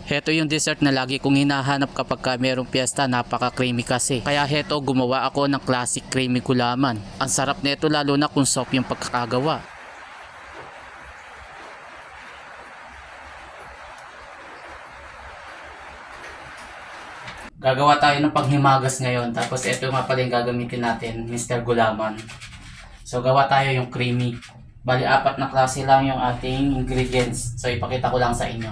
Heto yung dessert na lagi kong hinahanap kapag merong piyesta, napaka-creamy kasi. Kaya heto, gumawa ako ng classic creamy gulaman. Ang sarap nito lalo na kung soft yung pagkakagawa. Gagawa tayo ng panghimagas ngayon. Tapos ito nga pala yung gagamitin natin, Mr. Gulaman. So gawa tayo yung creamy. Bali 4 na klase lang yung ating ingredients. So ipakita ko lang sa inyo.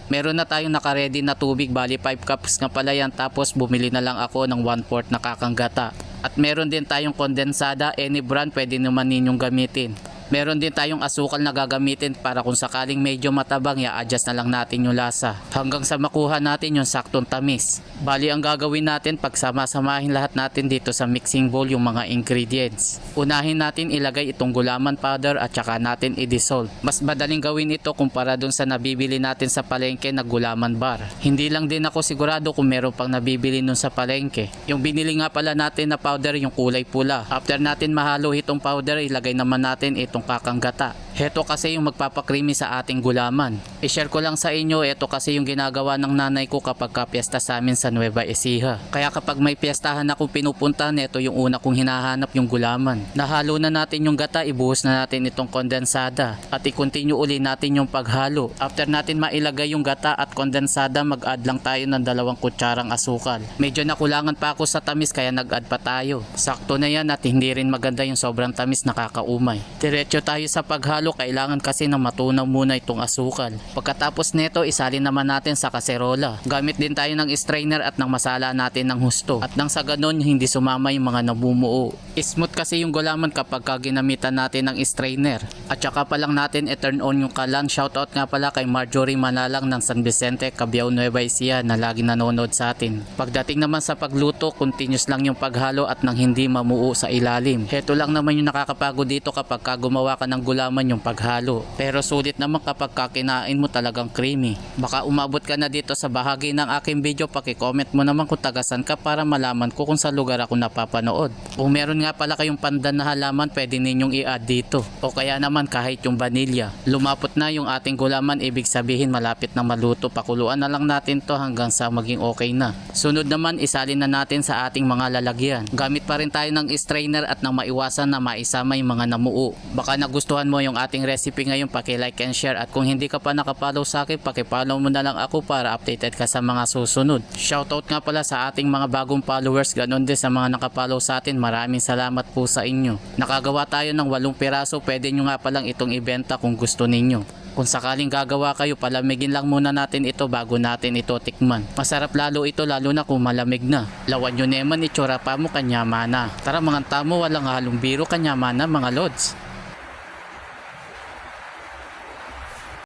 Meron na tayong naka-ready na tubig, bali 5 cups nga pala yan. Tapos bumili na lang ako ng 1/4 na kakanggata. At meron din tayong kondensada, any brand pwede naman ninyong gamitin. Meron din tayong asukal na gagamitin para kung sakaling medyo matabang, i-adjust na lang natin yung lasa. Hanggang sa makuha natin yung saktong tamis. Bali ang gagawin natin, pagsama-samahin lahat natin dito sa mixing bowl yung mga ingredients. Unahin natin ilagay itong gulaman powder at saka natin i-dissolve. Mas madaling gawin ito kumpara dun sa nabibili natin sa palengke na gulaman bar. Hindi lang din ako sigurado kung meron pang nabibili nun sa palengke. Yung binili nga pala natin na powder, yung kulay pula. After natin mahalo itong powder, ilagay naman natin itong kakanggata. Heto kasi yung magpapakrimi sa ating gulaman. I-share ko lang sa inyo, ito kasi yung ginagawa ng nanay ko kapag ka-piyesta sa amin sa Nueva Ecija. Kaya kapag may piyestahan akong pinupuntahan, ito yung una kong hinahanap, yung gulaman. Nahalo na natin yung gata, ibuhos na natin itong kondensada. At i-continue uli natin yung paghalo. After natin mailagay yung gata at kondensada, mag-add lang tayo ng 2 kutsarang asukal. Medyo nakulangan pa ako sa tamis kaya nag-add pa tayo. Sakto na yan at hindi rin maganda yung sobrang tamis, nakakaumay. Diretso tayo sa paghalo, kailangan kasi na matunaw muna itong asukal. Pagkatapos nito, isalin naman natin sa kaserola. Gamit din tayo ng strainer at nang masala natin ng husto. At nang sa ganon, hindi sumama yung mga nabumuo. Smooth kasi yung gulaman kapag ginamitan natin ng strainer. At saka pa lang natin i-turn on yung kalan. Shoutout nga pala kay Marjorie Manalang ng San Vicente, Cabiao, Nueva Ecija na lagi nanonood sa atin. Pagdating naman sa pagluto, continuous lang yung paghalo at nang hindi mamuo sa ilalim. Heto lang naman yung nakakapagod dito kapag gumawa ka ng gulaman, yung paghalo. Pero sulit naman kapag kinain mo talagang creamy. Baka umabot ka na dito sa bahagi ng aking video, paki-comment mo naman kung tagasan ka para malaman ko kung sa lugar ako napapanood. Kung meron nga pala kayong pandan na halaman, pwede ninyong i-add dito. O kaya naman kahit yung vanilya. Lumapot na yung ating gulaman, ibig sabihin malapit na maluto. Pakuluan na lang natin to hanggang sa maging okay na. Sunod naman, isalin na natin sa ating mga lalagyan. Gamit pa rin tayo ng strainer at nang maiwasan na maisama yung mga namuo. Baka nagustuhan mo yung ating recipe ngayon, paki-like and share. At kung hindi ka pa nakapollow sa akin, paki-follow mo na lang ako para updated ka sa mga susunod. Shoutout nga pala sa ating mga bagong followers, ganon din sa mga nakapollow sa atin. Maraming salamat po sa inyo. Nakagawa tayo ng 8 piraso, pwede nyo nga palang itong ibenta kung gusto ninyo. Kung sakaling gagawa kayo, palamigin lang muna natin ito bago natin ito tikman. Masarap lalo ito lalo na kung malamig na. Lawan nyo neman, itsura pa mo kanyama na. Tara mga tamo, walang halong biro, kanyama na mga lods.